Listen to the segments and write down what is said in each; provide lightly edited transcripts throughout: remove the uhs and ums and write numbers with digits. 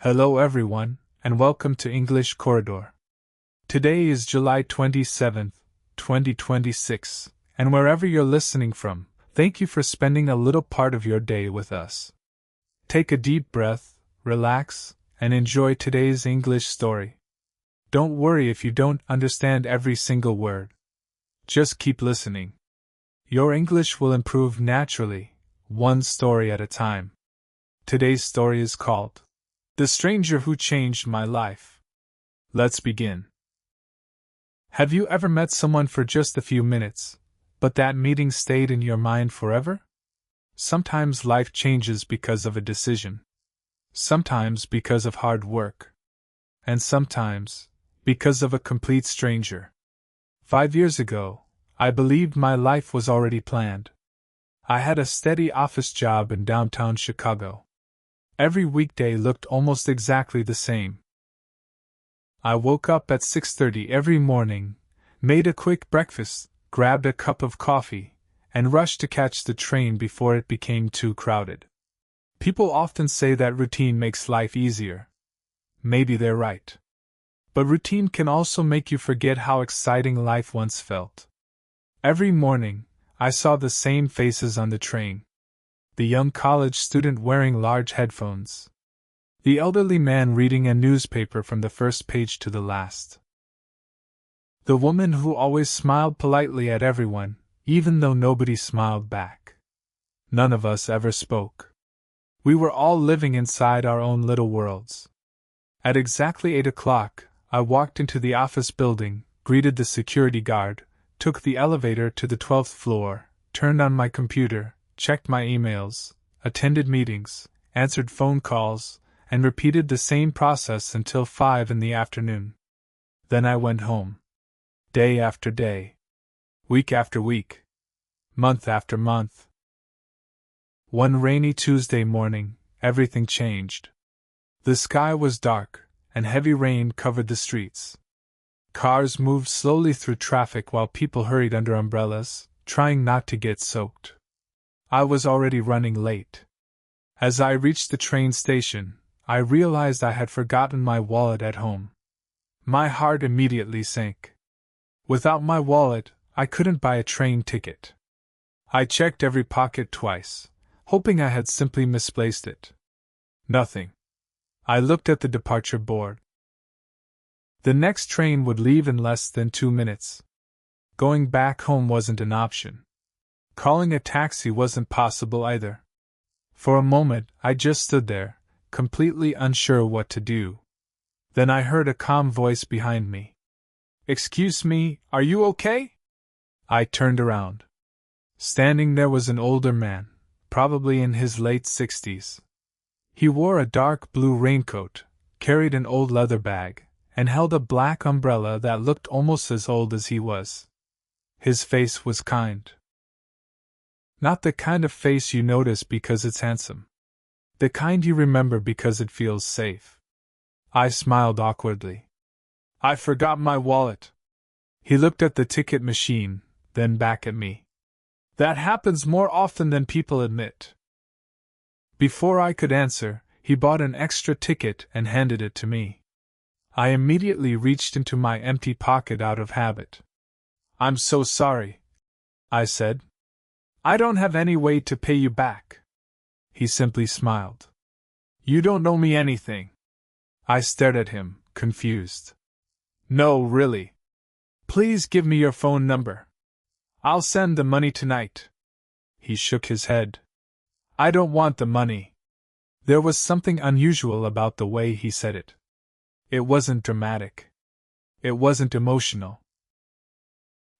Hello everyone, and welcome to English Corridor. Today is July 27th, 2026, and wherever you're listening from, thank you for spending a little part of your day with us. Take a deep breath, relax, and enjoy today's English story. Don't worry if you don't understand every single word. Just keep listening. Your English will improve naturally, one story at a time. Today's story is called The Stranger Who Changed My Life. Let's begin. Have you ever met someone for just a few minutes, but that meeting stayed in your mind forever? Sometimes life changes because of a decision. Sometimes because of hard work. And sometimes because of a complete stranger. 5 years ago, I believed my life was already planned. I had a steady office job in downtown Chicago. Every weekday looked almost exactly the same. I woke up at 6:30 every morning, made a quick breakfast, grabbed a cup of coffee, and rushed to catch the train before it became too crowded. People often say that routine makes life easier. Maybe they're right. But routine can also make you forget how exciting life once felt. Every morning, I saw the same faces on the train. The young college student wearing large headphones. The elderly man reading a newspaper from the first page to the last. The woman who always smiled politely at everyone, even though nobody smiled back. None of us ever spoke. We were all living inside our own little worlds. At exactly 8 o'clock, I walked into the office building, greeted the security guard, took the elevator to the 12th floor, turned on my computer, checked my emails, attended meetings, answered phone calls, and repeated the same process until 5 in the afternoon. Then I went home. Day after day. Week after week. Month after month. One rainy Tuesday morning, everything changed. The sky was dark, and heavy rain covered the streets. Cars moved slowly through traffic while people hurried under umbrellas, trying not to get soaked. I was already running late. As I reached the train station, I realized I had forgotten my wallet at home. My heart immediately sank. Without my wallet, I couldn't buy a train ticket. I checked every pocket twice, hoping I had simply misplaced it. Nothing. I looked at the departure board. The next train would leave in less than 2 minutes. Going back home wasn't an option. Calling a taxi wasn't possible either. For a moment, I just stood there, completely unsure what to do. Then I heard a calm voice behind me. "Excuse me, are you okay?" I turned around. Standing there was an older man, probably in his late 60s. He wore a dark blue raincoat, carried an old leather bag, and held a black umbrella that looked almost as old as he was. His face was kind. Not the kind of face you notice because it's handsome. The kind you remember because it feels safe. I smiled awkwardly. "I forgot my wallet." He looked at the ticket machine, then back at me. "That happens more often than people admit." Before I could answer, he bought an extra ticket and handed it to me. I immediately reached into my empty pocket out of habit. "I'm so sorry," I said. "I don't have any way to pay you back." He simply smiled. "You don't owe me anything." I stared at him, confused. "No, really. Please give me your phone number. I'll send the money tonight." He shook his head. "I don't want the money." There was something unusual about the way he said it. It wasn't dramatic. It wasn't emotional.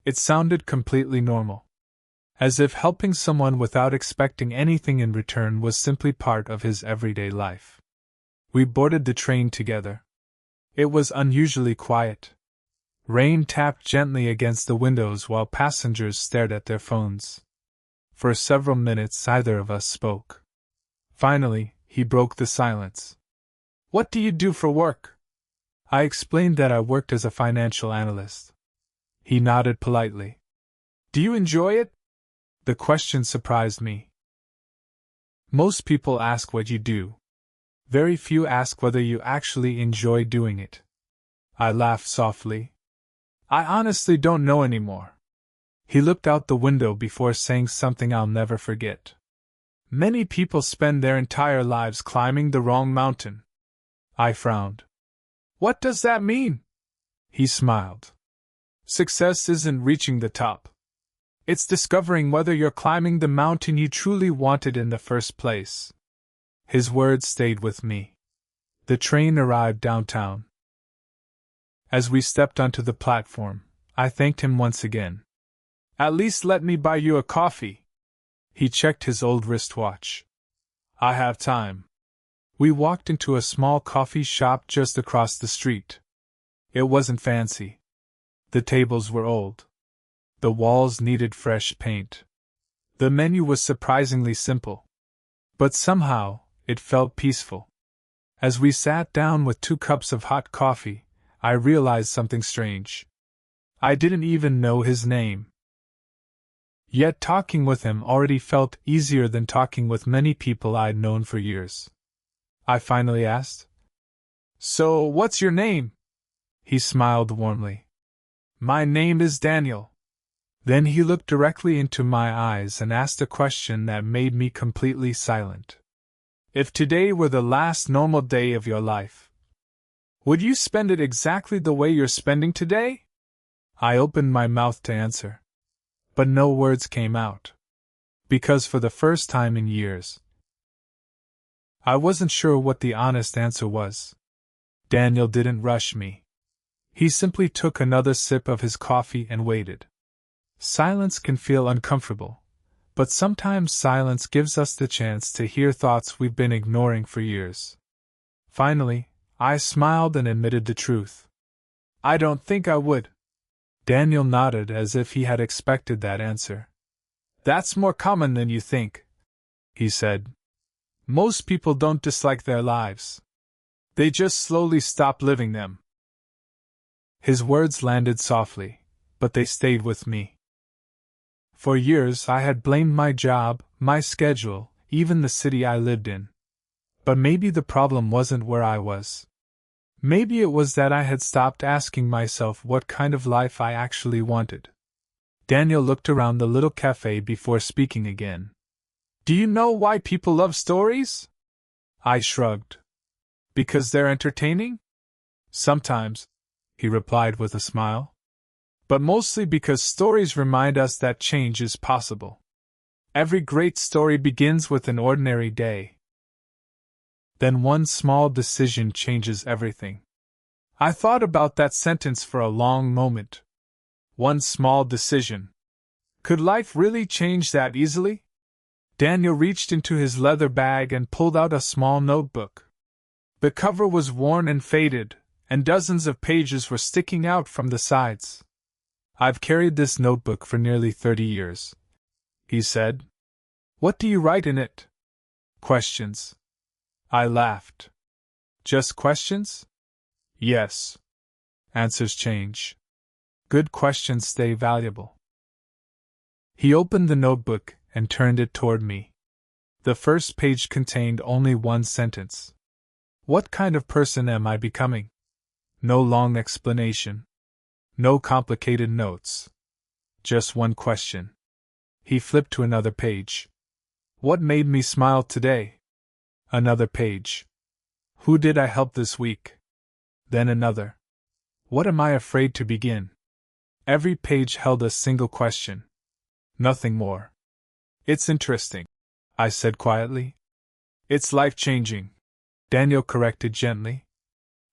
It sounded completely normal. As if helping someone without expecting anything in return was simply part of his everyday life. We boarded the train together. It was unusually quiet. Rain tapped gently against the windows while passengers stared at their phones. For several minutes neither of us spoke. Finally, he broke the silence. "What do you do for work?" I explained that I worked as a financial analyst. He nodded politely. "Do you enjoy it?" The question surprised me. Most people ask what you do. Very few ask whether you actually enjoy doing it. I laughed softly. I honestly don't know anymore. He looked out the window before saying something I'll never forget. Many people spend their entire lives climbing the wrong mountain. I frowned. What does that mean? He smiled. Success isn't reaching the top. It's discovering whether you're climbing the mountain you truly wanted in the first place. His words stayed with me. The train arrived downtown. As we stepped onto the platform, I thanked him once again. At least let me buy you a coffee. He checked his old wristwatch. I have time. We walked into a small coffee shop just across the street. It wasn't fancy. The tables were old. The walls needed fresh paint. The menu was surprisingly simple. But somehow, it felt peaceful. As we sat down with 2 cups of hot coffee, I realized something strange. I didn't even know his name. Yet talking with him already felt easier than talking with many people I'd known for years. I finally asked, "So, what's your name?" He smiled warmly. "My name is Daniel." Then he looked directly into my eyes and asked a question that made me completely silent. If today were the last normal day of your life, would you spend it exactly the way you're spending today? I opened my mouth to answer. But no words came out. Because for the first time in years, I wasn't sure what the honest answer was. Daniel didn't rush me. He simply took another sip of his coffee and waited. Silence can feel uncomfortable, but sometimes silence gives us the chance to hear thoughts we've been ignoring for years. Finally, I smiled and admitted the truth. I don't think I would. Daniel nodded as if he had expected that answer. That's more common than you think, he said. Most people don't dislike their lives. They just slowly stop living them. His words landed softly, but they stayed with me. For years I had blamed my job, my schedule, even the city I lived in. But maybe the problem wasn't where I was. Maybe it was that I had stopped asking myself what kind of life I actually wanted. Daniel looked around the little cafe before speaking again. Do you know why people love stories? I shrugged. Because they're entertaining? Sometimes, he replied with a smile. But mostly because stories remind us that change is possible. Every great story begins with an ordinary day. Then one small decision changes everything. I thought about that sentence for a long moment. One small decision. Could life really change that easily? Daniel reached into his leather bag and pulled out a small notebook. The cover was worn and faded, and dozens of pages were sticking out from the sides. I've carried this notebook for nearly 30 years, he said. What do you write in it? Questions. I laughed. Just questions? Yes. Answers change. Good questions stay valuable. He opened the notebook and turned it toward me. The first page contained only one sentence. What kind of person am I becoming? No long explanation. No complicated notes. Just one question. He flipped to another page. What made me smile today? Another page. Who did I help this week? Then another. What am I afraid to begin? Every page held a single question. Nothing more. It's interesting, I said quietly. It's life-changing, Daniel corrected gently.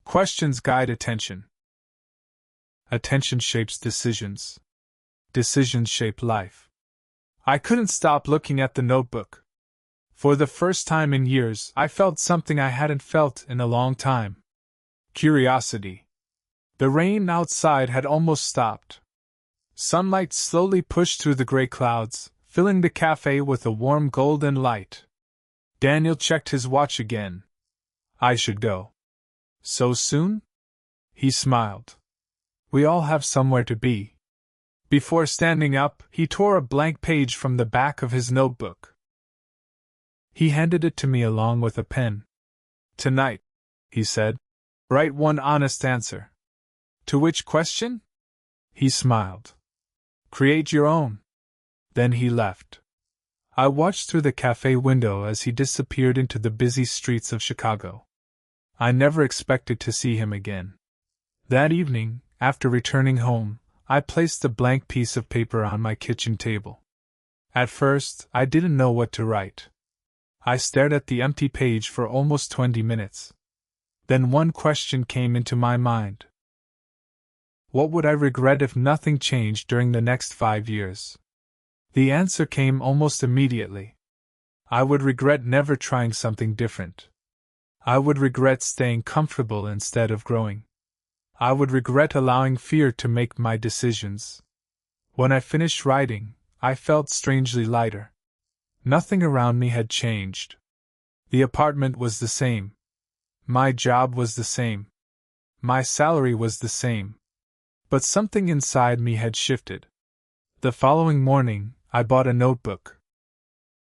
Questions guide attention. Attention shapes decisions. Decisions shape life. I couldn't stop looking at the notebook. For the first time in years, I felt something I hadn't felt in a long time. Curiosity. The rain outside had almost stopped. Sunlight slowly pushed through the gray clouds, filling the cafe with a warm golden light. Daniel checked his watch again. I should go. So soon? He smiled. We all have somewhere to be. Before standing up, he tore a blank page from the back of his notebook. He handed it to me along with a pen. Tonight, he said. Write one honest answer. To which question? He smiled. Create your own. Then he left. I watched through the cafe window as he disappeared into the busy streets of Chicago. I never expected to see him again. That evening, after returning home, I placed a blank piece of paper on my kitchen table. At first, I didn't know what to write. I stared at the empty page for almost 20 minutes. Then one question came into my mind. What would I regret if nothing changed during the next 5 years? The answer came almost immediately. I would regret never trying something different. I would regret staying comfortable instead of growing. I would regret allowing fear to make my decisions. When I finished writing, I felt strangely lighter. Nothing around me had changed. The apartment was the same. My job was the same. My salary was the same. But something inside me had shifted. The following morning, I bought a notebook.